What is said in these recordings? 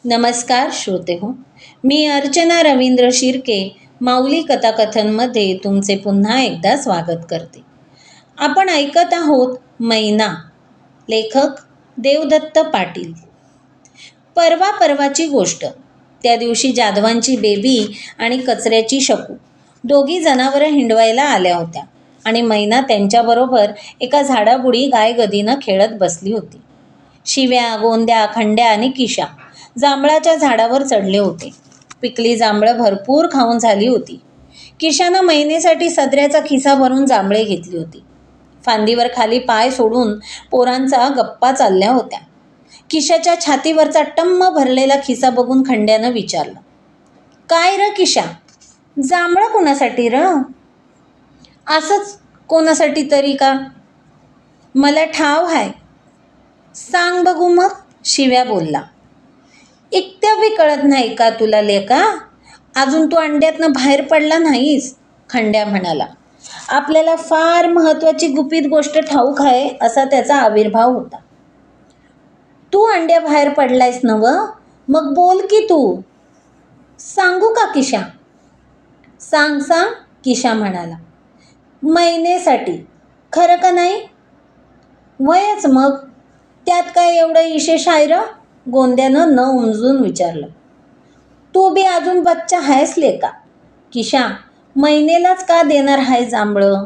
नमस्कार श्रोते हो. मी अर्चना रवींद्र शिर्के माऊली कथाकथनमध्ये तुमचे पुन्हा एकदा स्वागत करते. आपण ऐकत आहोत मैना. लेखक देवदत्त पाटील. परवाची गोष्ट. त्या दिवशी जाधवांची बेबी आणि कचऱ्याची शकू दोघी जनावरं हिंडवायला आल्या होत्या आणि मैना त्यांच्याबरोबर एका झाडाबुडी गायगदीनं खेळत बसली होती. शिव्या, गोंद्या, खंड्या आणि किशा जांभळाच्या झाडावर चढले होते. पिकली जांभळं भरपूर खाऊन झाली होती. किशानं महिनेसाठी सदऱ्याचा खिसा भरून जांभळे घेतली होती. फांदीवर खाली पाय सोडून पोरांचा गप्पा चालल्या होत्या. किशाच्या छातीवरचा टम्म भरलेला खिसा बघून खंड्यानं विचारलं, काय र किशा, जांभळं कोणासाठी र? असंच कोणासाठी तरी का? मला ठाव हाय. सांग बघू मग, शिव्या बोलला. इतक्या बी कळत नाही का तुला लेका? अजून तू अंड्यातनं बाहेर पडला नाहीस, खंड्या म्हणाला. आपल्याला फार महत्वाची गुपित गोष्ट ठाऊक आहे असा त्याचा आविर्भाव होता. तू अंड्याबाहेर पडलायस नव? मग बोल की तू. सांगू का किशा? सांग सांग, किशा म्हणाला. महिनेसाठी. खरं का नाही? वयच मग. त्यात काय एवढं विशेष आहे र? गोंद्यानं न उमजून विचारलं. तू बी अजून बच्चा आहेस लेका. किशा, महिनेलाच का देणार आहे जांभळं?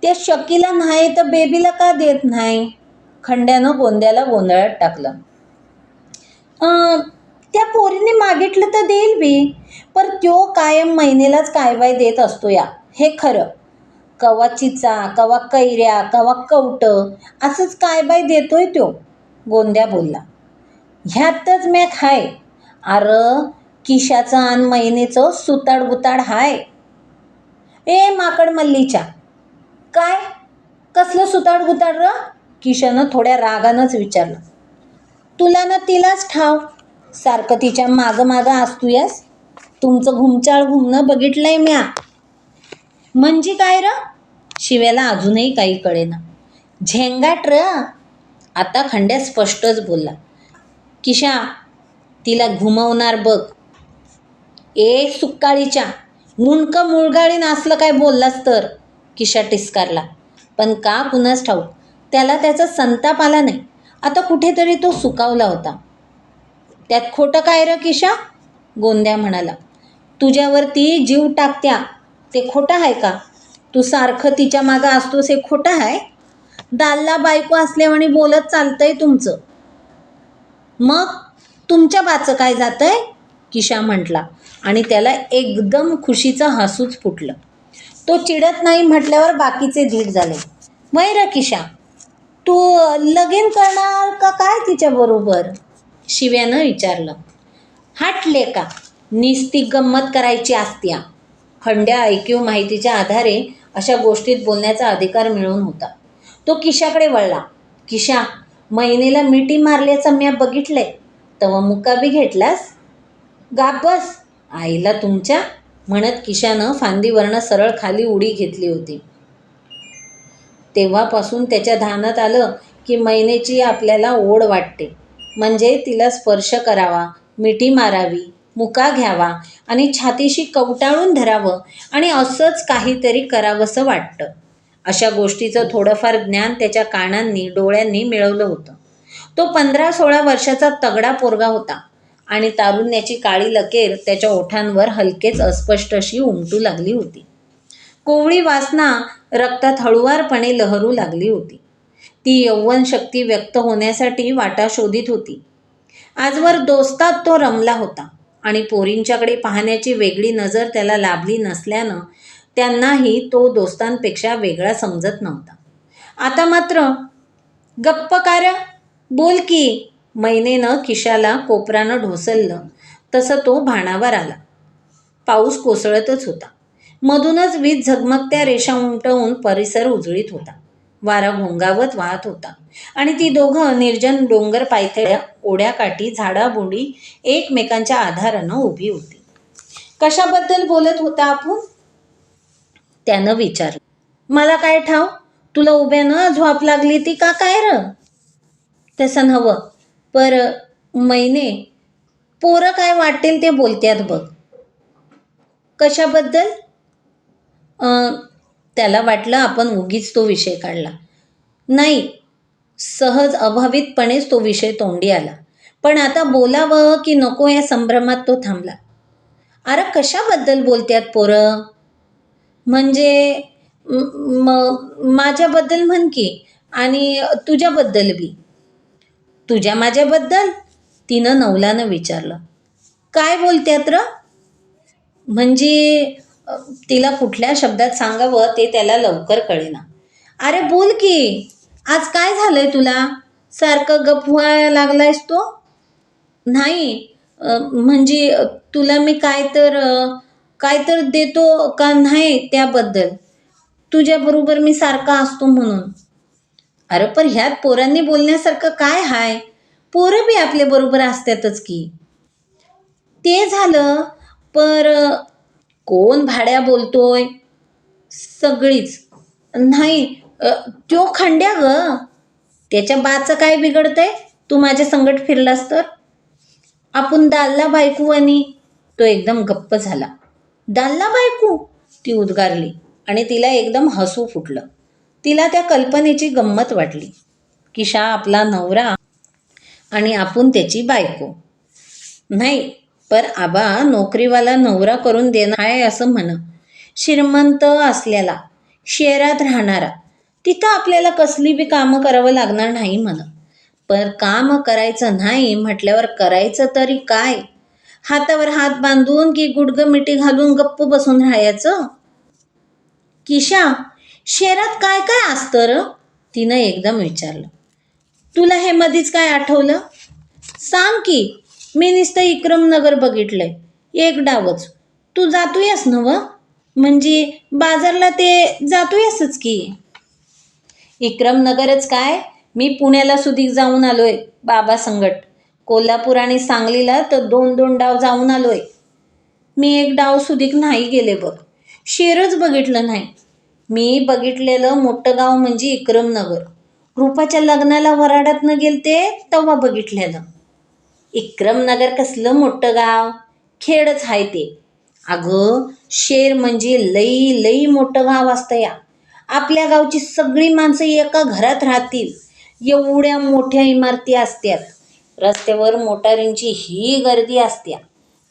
त्या शकीला नाही तर बेबीला का देत नाही? खंड्यानं गोंद्याला गोंधळात टाकलं. त्या पोरीने मागितलं तर देईल बी, पण त्यो कायम महिनेलाच काय बाय देत असतो या, हे खरं. कवा चिचा, कवा कैऱ्या, कवा कवटं, असंच काय बाय देतोय त्यो, गोंद्या बोलला. ह्यातच मॅक हाय. अर किशाचं आणि महिनेचं सुताड गुताड हाय. ए माकड मल्लीच्या, काय कसलं सुताड गुताड र? किशानं थोड्या रागानंच विचारलं. तुला ना तिलाच ठाव. सारखं तिच्या मागं मागं असतूयास. तुमचं घुमचाळ घुमणं बघितलंय म्या. म्हणजे काय र? शिव्याला अजूनही काही कळेना. झेंगाट र. आता खंड्या स्पष्टच बोलला. किशा, तिला घुमवणार बघ. ए सुक्काळीच्या, मुंडकं मुळगाळीन असलं काय बोललास तर, किशा टिस्कारला. पण का कुणास ठाऊक त्याला त्याचा संताप आला नाही. आता कुठेतरी तो सुकावला होता. त्यात खोटं काय र किशा? गोंद्या म्हणाला. तुझ्यावरती जीव टाकत्या ते खोटं आहे का? तू सारखं तिच्या मागं असतोस हे खोटं आहे? दाल्ला बायको असल्यावानी बोलत चालतंय तुमचं. मग तुमच्या बाचं काय जातंय? किशा म्हटला आणि त्याला एकदम खुशीचं हसूच फुटलं. तो चिडत नाही म्हटल्यावर बाकीचे धीट झाले. वय र किशा, तू लगीन करणार का काय तिच्याबरोबर? शिव्यानं विचारलं. हाटले का, निस्ती गंमत करायची असत्या. खंड्या ऐकीव माहितीच्या आधारे अशा गोष्टीत बोलण्याचा अधिकार मिळवून होता. तो किशाकडे वळला. किशा, महिनेला मिठी मारल्याचं म्या बघितलंय. तवा मुका बी घेतलास? गाप बस, आईला तुमच्या, म्हणत किशानं फांदीवरनं सरळ खाली उडी घेतली होती. तेव्हापासून त्याच्या ध्यानात आलं की महिनेची आपल्याला ओढ वाटते. म्हणजे तिला स्पर्श करावा, मिठी मारावी, मुका घ्यावा आणि छातीशी कवटाळून धरावं आणि असंच काहीतरी करावंसं वाटतं. अशा गोष्टीचं थोडंफार ज्ञान त्याच्या कानांनी डोळ्यांनी मिळवलं होतं. तो 15-16 वर्षाचा तगडा पोरगा होता आणि तारुण्याची काळी लकेर त्याच्या ओठांवर हलकेच अस्पष्ट अशी उमटू लागली होती. कोवळी वासना रक्तात हळुवारपणे लहरू लागली होती. ती यौवन शक्ती व्यक्त होण्यासाठी वाटा शोधित होती. आजवर दोस्तात तो रमला होता आणि पोरींच्याकडे पाहण्याची वेगळी नजर त्याला लाभली नसल्यानं त्यांनाही तो दोस्तांपेक्षा वेगळा समजत नव्हता. आता मात्र, गप्प कार, बोल की, महिनेनं किशाला कोपरानं ढोसललं तसं तो भानावर आला. पाऊस कोसळतच होता. मधूनच वीज झगमगत्या रेषा उमटवून परिसर उजळीत होता. वारा घोंगावत वाहत होता आणि ती दोघं निर्जन डोंगर पायथ्या ओढ्याकाठी झाडाबुडी एकमेकांच्या आधारानं उभी होती. कशाबद्दल बोलत होता आपण? त्यानं विचारलं. मला काय ठाव, तुला उभ्यानं झोप लागली ती का काय र? तसं नव्हं, पर महिने, पोरं काय वाटेल ते बोलत्यात बघ. कशाबद्दल? अं, त्याला वाटलं आपण उगीच तो विषय काढला. नाही, सहज अभावितपणेच तो विषय तोंडी आला. पण आता बोलावं की नको या संभ्रमात तो थांबला. अरे कशाबद्दल बोलत्यात पोरं? म्हणजे माझ्याबद्दल म्हण की, आणि तुझ्याबद्दल बी. तुझ्या माझ्याबद्दल? तिनं नवलानं विचारलं. काय बोलत्यात र? म्हणजे तिला कुठल्या शब्दात सांगावं ते त्याला लवकर कळेना. अरे बोल की, आज काय झालंय तुला? सारखं गप्प व्हायला लागलायस तो? नाही, म्हणजे तुला मी काय तर देतो का नाही त्याबद्दल. तुझ्याबरोबर मी सारखा असतो म्हणून. अरे पण ह्यात पोरांनी बोलण्यासारखं काय हाय? पोरं बी आपल्या बरोबर असतातच की. ते झालं, पर कोण भाड्या बोलतोय? सगळीच. नाही, त्यो खंड्या ग. त्याच्या बाचं काय बिघडतंय तू माझ्या संगट फिरलास तर? आपण दाल्ला बायकू आणि तो एकदम गप्प झाला. दाल्ला बायकू? ती उद्गारली आणि तिला एकदम हसू फुटलं. तिला त्या कल्पनेची गंमत वाटली. किशा आपला नवरा आणि आपण त्याची बायको. नाही, पर आबा नोकरीवाला नवरा करून देणार आहे असं म्हण. श्रीमंत असलेला, शहरात राहणारा. तिथं आपल्याला कसली बी कामं करावं लागणार नाही म्हण. पण काम करायचं नाही म्हटल्यावर करायचं तरी काय? हातावर हात बांधून की गुडघं मिठी घालून गप्प बसून राहायचं? किशा, शहरात काय काय असतं र? तिनं एकदम विचारलं. तुला हे मधीच काय आठवलं? सांग की. मी नुसतं इक्रमनगर बघितलंय, एक डावच. तू जातोयस नव? म्हणजे बाजारला ते जातोयसच की. इक्रमनगरच काय, मी पुण्याला सुधीक जाऊन आलोय बाबा संगट. कोल्हापूर आणि सांगलीला तर 2-2 डाव जाऊन आलोय. मी एक डाव सुधीक नाही गेले बघ. शेरच बघितलं नाही. मी बघितलेलं मोठं गाव म्हणजे इक्रमनगर. रूपाच्या लग्नाला वराडातनं गेलते तेव्हा बघितलेलं. इक्रमनगर कसलं मोठं गाव? खेडच आहे ते. अगं शेर म्हणजे लई लई मोठं गाव असतं या. आपल्या गावची सगळी माणसं एका घरात राहतील एवढ्या मोठ्या इमारती असतात. रस्त्यावर मोटारींची ही गर्दी असत्या.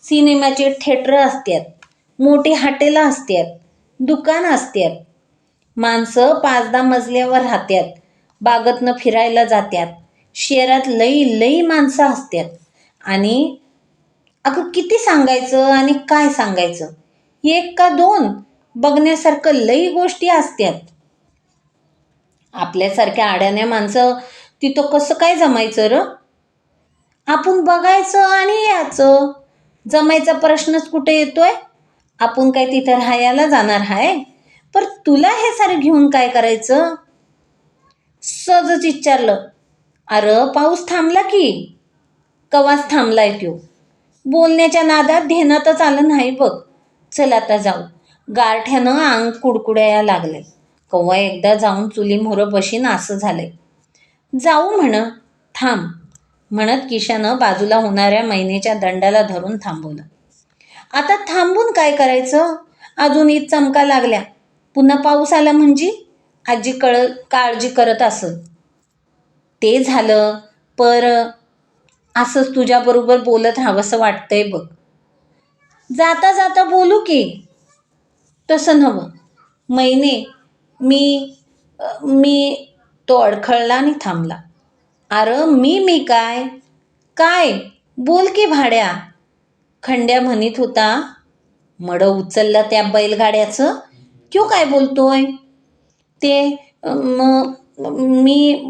सिनेमाचे थिएटर असतात. मोठी हॉटेलं असतात. दुकानं असतात. माणसं 5-10 मजल्यावर राहतात. बागेतनं फिरायला जातात. शहरात लई लई माणसं असतात. आणि अगं किती सांगायचं आणि काय सांगायचं? 1 का 2? बघण्यासारखं लई गोष्टी असतात. आपल्यासारख्या अडाण्या माणसं तिथं कसं काय जमायचं र? आपण बघायचं आणि यायचं. जमायचा प्रश्नच कुठे येतोय? आपण काय तिथं राहायला जाणार आहे? पर तुला हे सारं घेऊन काय करायचं? सहजच विचारलं. अरे पाऊस थांबला की. कवाच थांबलाय त्यो. बोलण्याच्या नादात ध्यानातच आलं नाही बघ. चल आता जाऊ. गारठ्यानं अंग कुडकुडायला लागलंय. कव्वा एकदा जाऊन चुलीमोहरं बशीन असं झालंय. जाऊ म्हण. थांब म्हणत किशानं बाजूला होणाऱ्या मैनेच्या दंडाला धरून थांबवलं. आता थांबून काय करायचं? अजून ईद चमका लागल्या. पुन्हा पाऊस आला म्हणजे? आजी काळजी करत असं. ते झालं, पर असंच तुझ्याबरोबर बोलत राहावंसं वाटतंय बघ. जाता जाता बोलू की. तसं नव्हं. मैने, मी मी तो अडखळला आणि थांबला. अरे मी काय? काय? बोल की भाड्या. खंड्या म्हणत होता. मडं उचललं त्या बैलगाड्याचं. क्यों काय बोलतोय? ते मी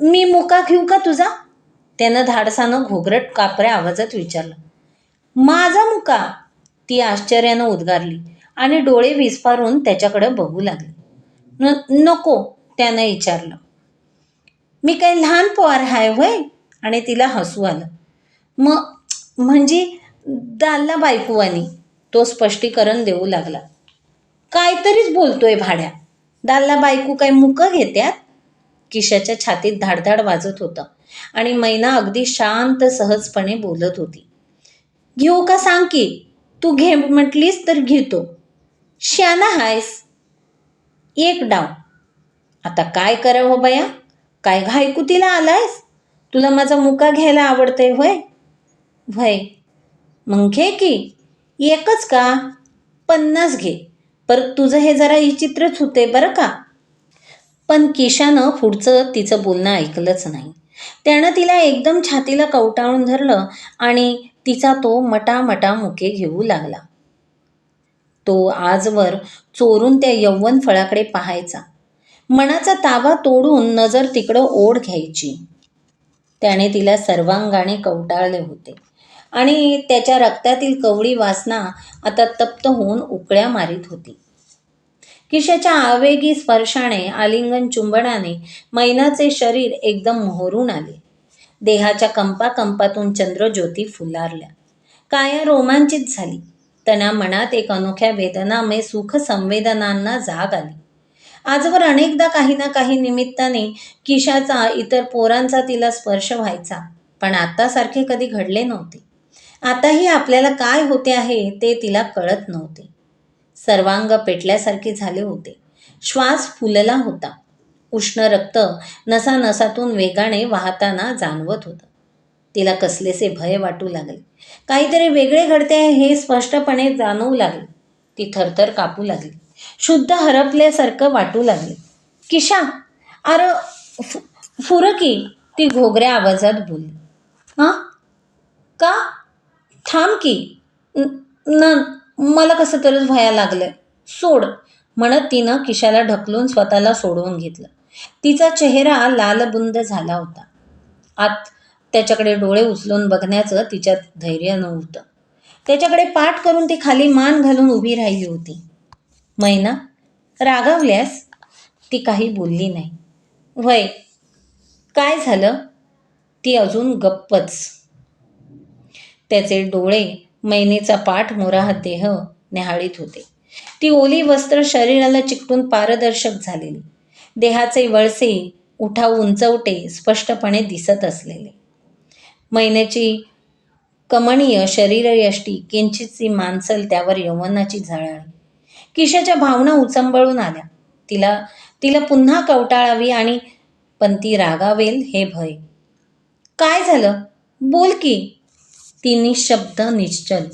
मी मुका घेऊ का तुझा? त्यानं धाडसानं घोगरट कापऱ्या आवाजात विचारलं. माझा मुका? ती आश्चर्यानं उद्गारली आणि डोळे विस्फारून त्याच्याकडे बघू लागली. नको, त्यानं विचारलं. मी काही लहान पोर आहे होय? आणि तिला हसू आलं. म्हणजे दाल्ला बायकोवानी, तो स्पष्टीकरण देऊ लागला. काहीतरीच बोलतोय भाड्या. दाल्ला बायको काय मुकं घेत्यात? किशाच्या छातीत धाडधाड वाजत होतं आणि मैना अगदी शांत सहजपणे बोलत होती. घेऊ का सांग की. तू घे म्हटलीस तर घेतो. श्याना हायस. एक डाव. आता काय करावं बया. काय घाईकुतीला आलायस. तुला माझा मुका घ्यायला आवडतंय व्हय. व्हय. मग घे की. एकच का. 50 घे. परत तुझं हे जरा विचित्रच होते बरं का. पण किशानं पुढचं तिचं बोलणं ऐकलंच नाही. त्यानं तिला एकदम छातीला कवटाळून धरलं आणि तिचा तो मटामटा मुके घेऊ लागला. तो आजवर चोरून त्या यौवन फळाकडे पाहायचा. मनाचा ताबा तोडून नजर तिकडं ओढ घ्यायची. त्याने तिला सर्वांगाने कवटाळले होते आणि त्याच्या रक्तातील कवळी वासना आता तप्त होऊन उकळ्या मारीत होती. किशाच्या आवेगी स्पर्शाने, आलिंगन चुंबनाने मैनाचे शरीर एकदम मोहरून आले. देहाच्या कंपाकंपातून चंद्रज्योती फुलारल्या. काया रोमांचित झाली. त्यांना मनात एक अनोख्या वेदनामय सुख संवेदनांना जाग आली. आजवर अनेकदा काही ना काही निमित्ताने किशाचा इतर पोरांचा तिला स्पर्श व्हायचा, पण आत्तासारखे कधी घडले नव्हते. आताही आपल्याला काय होते आहे ते तिला कळत नव्हते. सर्वांग पेटल्यासारखे झाले होते. श्वास फुलला होता. उष्ण रक्त नसानसातून वेगाने वाहताना जाणवत होतं. तिला कसलेसे भय वाटू लागले. काहीतरी वेगळे घडते आहे हे स्पष्टपणे जाणवू लागले. ती थरथर कापू लागली. शुद्ध हरपल्यासारखं वाटू लागले. किशा, अरे फुरकी, ती घोगऱ्या आवाजात बोलली. हां, का. थांब की. न मला कसं तरच भया लागलंय. सोड, म्हणत तिनं किशाला ढकलून स्वतःला सोडवून घेतलं. तिचा चेहरा लालबुंद झाला होता. आत त्याच्याकडे डोळे उचलून बघण्याचं तिच्यात धैर्य नव्हतं. त्याच्याकडे पाठ करून ती खाली मान घालून उभी राहिली होती. मैना, रागावल्यास. ती काही बोलली नाही. व्हय. काय झालं. ती अजून गप्पच. त्याचे डोळे मैनेचा पाठ मोराहा देह न्याहाळीत होते. ती ओली वस्त्र शरीराला चिकटून पारदर्शक झालेली. देहाचे वळसे, उठाव उंचवटे स्पष्टपणे दिसत असलेले. मैनेची कमनीय शरीरयष्टी, किंचितची मांसल, त्यावर यौवनाची झळाळी. किशाच्या भावना उचंबळून आल्या. तिला पुन्हा कवटाळावी आणि पण ती रागावेल हे भय. काय झालं. बोल की. ती निशब्द निश्चल.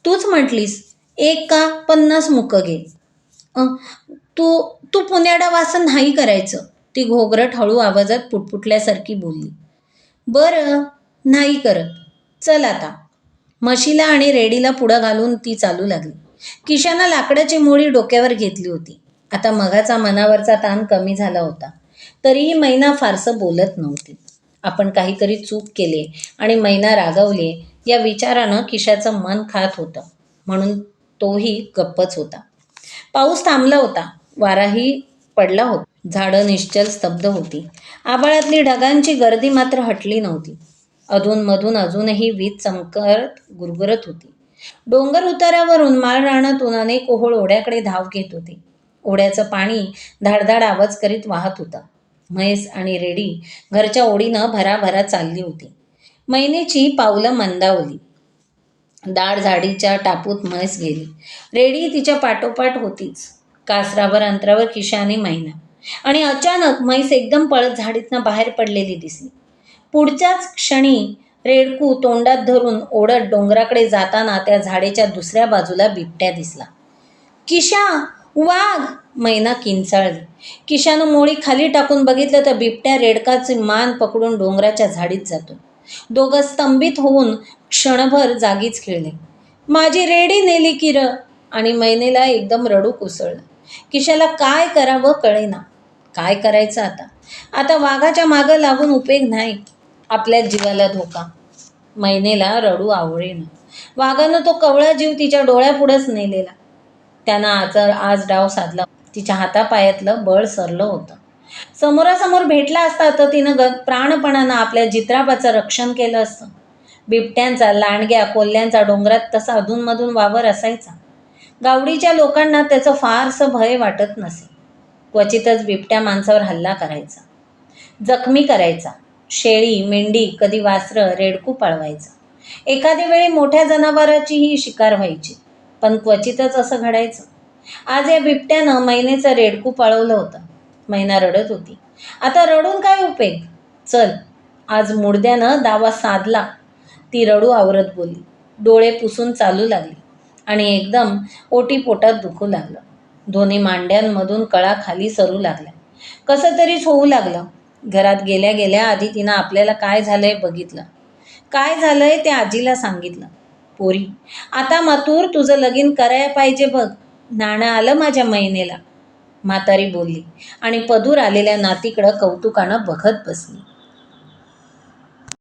तूच म्हटलीस 1 का 50 मुकं घे. तू तू पुण्याडा वासन नाही करायचं. ती घोगरट हळू आवाजात पुटपुटल्यासारखी बोलली. बरं, नाही करत. चल आता. म्हशीला आणि रेडीला पुढं घालून ती चालू लागली. किशानं लाकडाची मोळी डोक्यावर घेतली होती. आता मघाचा मनावरचा ताण कमी झाला होता. तरीही मैना फारसं बोलत नव्हती. आपण काहीतरी चूक केले आणि मैना रागावले या विचारानं किशाचं मन खात होतं, म्हणून तोही गप्पच होता. पाऊस थांबला होता. वाराही पडला होता. झाडं निश्चल स्तब्ध होती. आभाळातली ढगांची गर्दी मात्र हटली नव्हती. अधूनमधून अजूनही वीज चमकत गुरगुरत होती. डोंगर उतारावरून माळरानातून अनेक ओहोळ ओढ्याकडे धाव घेत होते. ओढ्याचं पाणी धाडधाड आवाज करीत वाहत होतं. म्हैस आणि रेडी घरच्या ओढीनं भराभरा चालली होती. मैनेची पावलं मंदावली. दाट झाडीच्या टापूत म्हैस गेली. रेडी तिच्या पाठोपाठ होतीच. कासराभर अंतरावर किशा आणि मैना. आणि अचानक म्हैस एकदम पळत झाडीतनं बाहेर पडलेली दिसली. पुढच्याच क्षणी रेडकू तोंडात धरून ओढत डोंगराकडे जाताना त्या झाडेच्या दुसऱ्या बाजूला बिबट्या दिसला. किशा, वाघ. मैना किंचाळली. किशानं मोळी खाली टाकून बघितलं तर बिबट्या रेडकाची मान पकडून डोंगराच्या झाडीत जातो. दोघं स्तंभित होऊन क्षणभर जागीच खेळले. माझी रेडी नेली की र. आणि मैनेला एकदम रडू कोसळलं. किशाला काय करावं कळेना. काय करायचं आता. आता वाघाच्या मागं लागून उपयोग नाही. आपल्याच जीवाला धोका. मैनेला रडू आवळेना. वाघानं तो कवळा जीव तिच्या डोळ्यापुढंच नेलेला. त्यानं आज डाव साधला. तिच्या हातापायातलं बळ सरलं होतं. समोरासमोर भेटला असता तर तिनं प्राणपणानं आपल्या जित्राबाचं रक्षण केलं असतं. बिबट्यांचा, लांडग्या, कोल्ह्यांचा डोंगरात तसा अधूनमधून वावर असायचा. गावडीच्या लोकांना त्याचं फारसं भय वाटत नसे. क्वचितच बिबट्या माणसावर हल्ला करायचा, जखमी करायचा. शेळी, मेंढी, कधी वासरं, रेडकू पळवायचा. एखाद्या वेळी मोठ्या जनावराचीही शिकार व्हायची, पण क्वचितच असं घडायचं. आज या बिबट्यानं मैनेचं रेडकू पळवलं होतं. मैना रडत होती. आता रडून काय उपयोग? चल, आज मुडद्यानं दावा साधला. ती रडू आवरत बोलली, डोळे पुसून चालू लागली आणि एकदम ओटीपोटात दुखू लागलं. दोन्ही मांड्यांमधून कळा खाली सरू लागल्या. कसं तरीच होऊ लागलं. घरात गेल्या गेल्या आधी तिनं आपल्याला काय झालंय बघितलं. काय झालंय ते आजीला सांगितलं. पोरी, आता मातूर तुझं लगीन करायला पाहिजे बघ. नाणं आलं माझ्या मैनेला, म्हातारी बोलली आणि पदूर आलेल्या नातीकडं कौतुकानं बघत बसली.